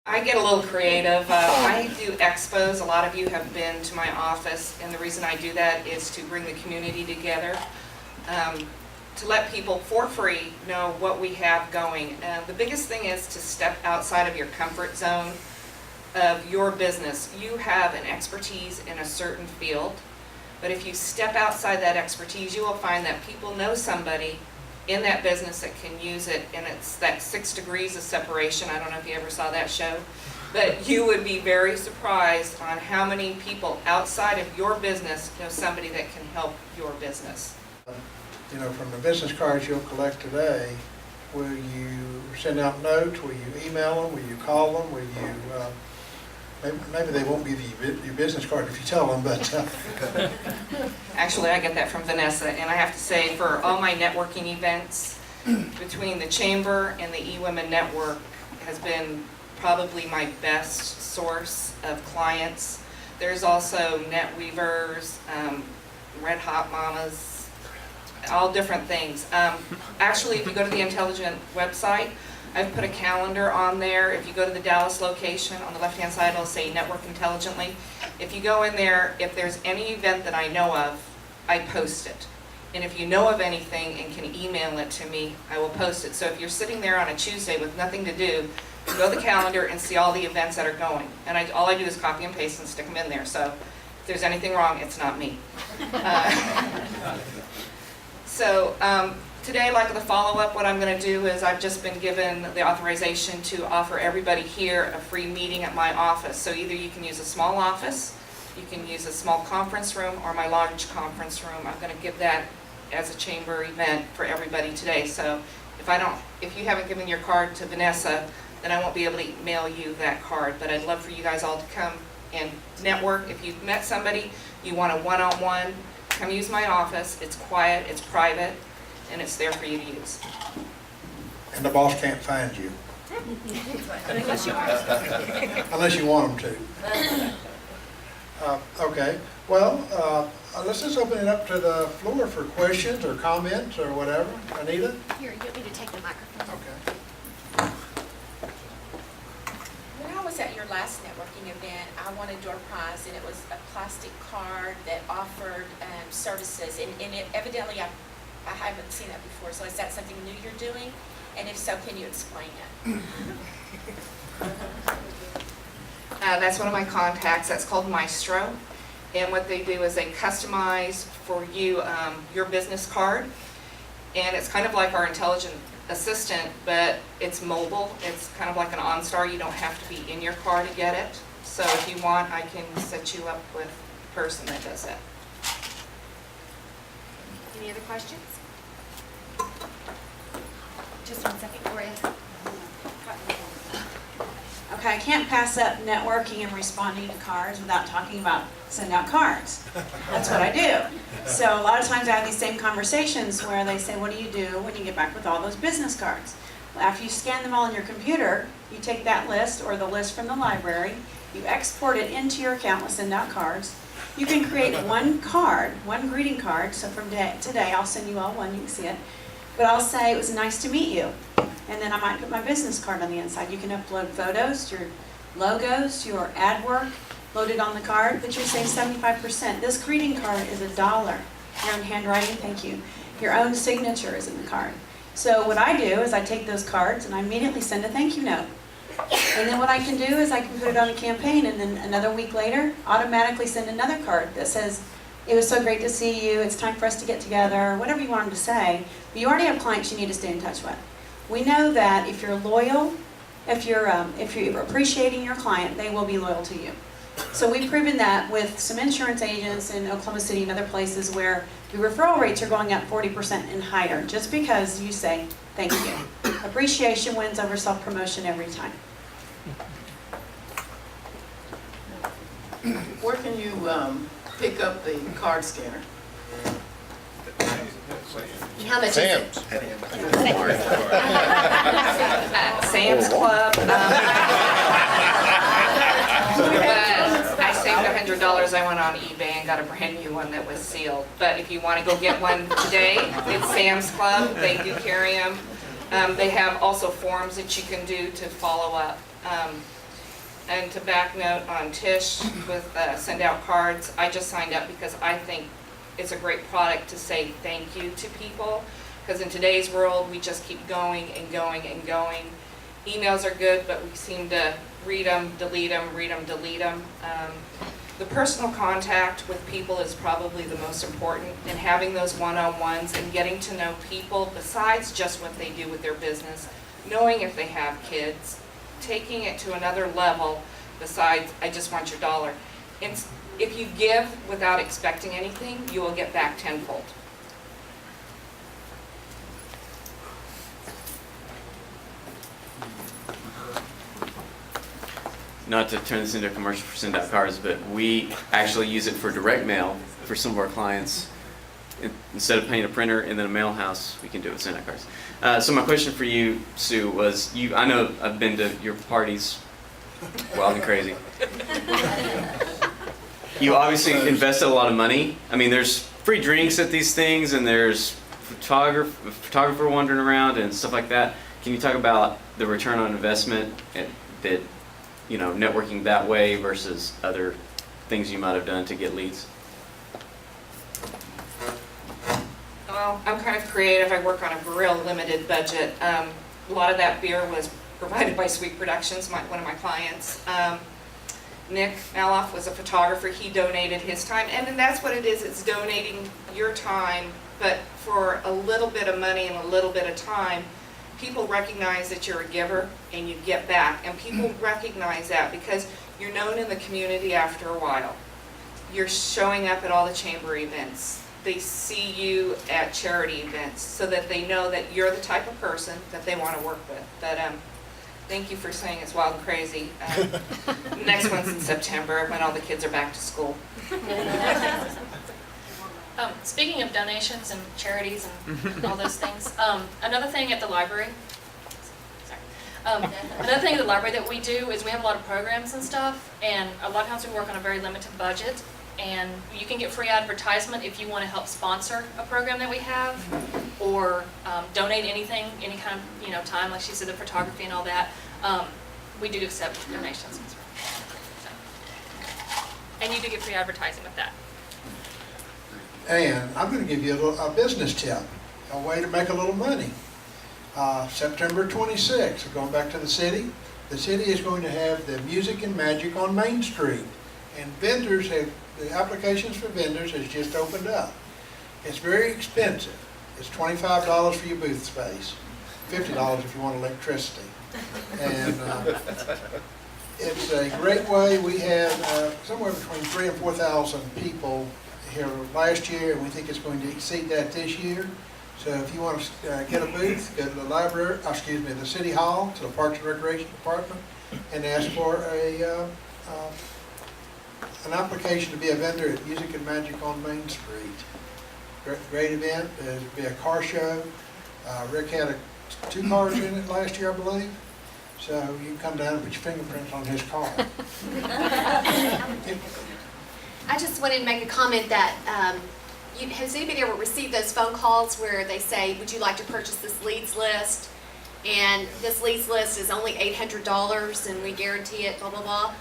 I get a little creative. I do expos. A lot of you have been to my office, and the reason I do that is to bring the community together, to let people for free know what we have going. The biggest thing is to step outside of your comfort zone of your business. You have an expertise in a certain field, but if you step outside that expertise, you will find that people know somebody in that business that can use it, and it's that 6 degrees of separation. I don't know if you ever saw that show, but you would be very surprised on how many people outside of your business know somebody that can help your business. You know, from the business cards you'll collect today, will you send out notes, will you email them, will you call them, will you, maybe they won't give you your business card if you tell them, but... Actually, I get that from Vanessa, and I have to say, for all my networking events, between the Chamber and the eWomen Network has been probably my best source of clients. There's also net weavers, red hot mamas, all different things. Actually, if you go to the Intelligent website, I've put a calendar on there. If you go to the Dallas location, on the left-hand side, it'll say Network Intelligently. If you go in there, if there's any event that I know of, I post it. And if you know of anything and can email it to me, I will post it. So if you're sitting there on a Tuesday with nothing to do, go to the calendar and see all the events that are going. And all I do is copy and paste and stick them in there. So if there's anything wrong, it's not me. Today, like the follow-up, what I'm going to do is I've just been given the authorization to offer everybody here a free meeting at my office. So either you can use a small office, you can use a small conference room, or my large conference room. I'm going to give that as a chamber event for everybody today. So if you haven't given your card to Vanessa, then I won't be able to mail you that card. But I'd love for you guys all to come and network. If you've met somebody, you want a one-on-one, come use my office. It's quiet, it's private, and it's there for you to use. And the boss can't find you. Unless you want them to. Okay, well, let's just open it up to the floor for questions or comments or whatever. Anita? Here, you want me to take the microphone? Okay. When I was at your last networking event, I won a door prize, and it was a plastic card that offered services, and it, evidently I haven't seen that before, so is that something new you're doing? And if so, can you explain it? That's one of my contacts. That's called Maestro. And what they do is they customize for you your business card. And it's kind of like our intelligent assistant, but it's mobile. It's kind of like an OnStar. You don't have to be in your car to get it. So if you want, I can set you up with the person that does it. Any other questions? Just 1 second, Gloria. Okay, I can't pass up networking and responding to cards without talking about send out cards. That's what I do. So a lot of times I have these same conversations where they say, what do you do when you get back with all those business cards? Well, after you scan them all on your computer, you take that list or the list from the library, you export it into your account with send out cards. You can create one card, one greeting card. So from today, I'll send you all one, you can see it. But I'll say, it was nice to meet you. And then I might put my business card on the inside. You can upload photos, your logos, your ad work, load it on the card, but you'll save 75%. This greeting card is $1. Your own handwriting, thank you. Your own signature is in the card. So what I do is I take those cards and I immediately send a thank you note. And then what I can do is I can put it on a campaign, and then another week later, automatically send another card that says, it was so great to see you, it's time for us to get together, whatever you want them to say. But you already have clients you need to stay in touch with. We know that if you're loyal, if you're appreciating your client, they will be loyal to you. So we've proven that with some insurance agents in Oklahoma City and other places where the referral rates are going up 40% and higher, just because you say thank you. Appreciation wins over self-promotion every time. Where can you pick up the card scanner? How much Sam's. Sam's Club. But I saved $100. I went on eBay and got a brand new one that was sealed. But if you want to go get one today, it's Sam's Club. They do carry them. They have also forms that you can do to follow up. And to back note on Tish with send out cards, I just signed up because I think it's a great product to say thank you to people. Because in today's world, we just keep going and going and going. Emails are good, but we seem to read them, delete them, read them, delete them. The personal contact with people is probably the most important, and having those one-on-ones and getting to know people besides just what they do with their business, knowing if they have kids, taking it to another level besides, I just want your dollar. And if you give without expecting anything, you will get back tenfold. Not to turn this into a commercial for send out cards, but we actually use it for direct mail for some of our clients. Instead of paying a printer and then a mail house, we can do it with send out cards. So my question for you, Sue, was I know I've been to your parties, wild and crazy. You obviously invested a lot of money. I mean, there's free drinks at these things, and there's photographer wandering around and stuff like that. Can you talk about the return on investment that, networking that way versus other things you might have done to get leads? Well, I'm kind of creative. I work on a real limited budget. A lot of that beer was provided by Sweet Productions, one of my clients. Nick Maloff was a photographer. He donated his time, and then that's what it is. It's donating your time, but for a little bit of money and a little bit of time, people recognize that you're a giver and you get back. And people recognize that because you're known in the community after a while. You're showing up at all the chamber events. They see you at charity events so that they know that you're the type of person that they want to work with. But thank you for saying it's wild and crazy. Next one's in September when all the kids are back to school. Speaking of donations and charities and all those things, another thing at the library, another thing at the library that we do is we have a lot of programs and stuff, and a lot of times we work on a very limited budget, and you can get free advertisement if you want to help sponsor a program that we have, or donate anything, any kind of time, like she said, the photography and all that. We do accept donations. So. And you do get free advertising with that. And I'm going to give you a business tip, a way to make a little money. September 26th, going back to the city is going to have the Music and Magic on Main Street. And vendors the applications for vendors has just opened up. It's very expensive. It's $25 for your booth space, $50 if you want electricity. And it's a great way. We had somewhere between 3,000 and 4,000 people here last year, and we think it's going to exceed that this year. So if you want to get a booth, go to the library, the city hall, to the Parks and Recreation Department, and ask for an application to be a vendor at Music and Magic on Main Street. Great event. There'll be a car show. Rick had 2 cars in it last year, I believe. So you can come down and put your fingerprints on his car. I just wanted to make a comment that, has anybody ever received those phone calls where they say, would you like to purchase this leads list? And this leads list is only $800 and we guarantee it, blah, blah, blah.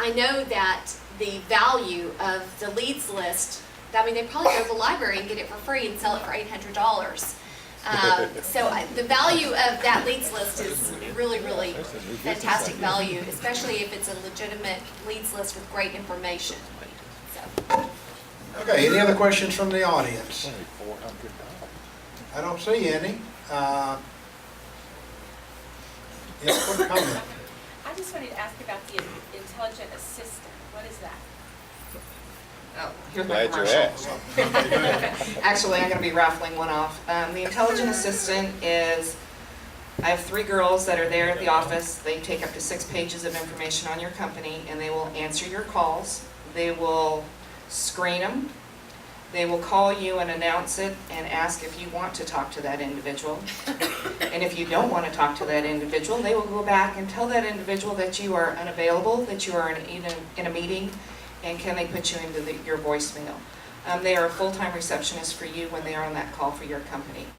I know that the value of the leads list, they probably go to the library and get it for free and sell it for $800. So the value of that leads list is really, really fantastic value, especially if it's a legitimate leads list with great information. So. Okay, any other questions from the audience? I don't see any. Quick comment. I just wanted to ask about the intelligent assistant. What is that? Oh, here's my Glad you're commercial. Actually, I'm going to be raffling one off. The Intelligent Assistant is, I have 3 girls that are there at the office. They take up to 6 pages of information on your company, and they will answer your calls. They will screen them. They will call you and announce it and ask if you want to talk to that individual. And if you don't want to talk to that individual, they will go back and tell that individual that you are unavailable, that you are in a meeting, and can they put you into your voicemail. They are a full-time receptionist for you when they are on that call for your company.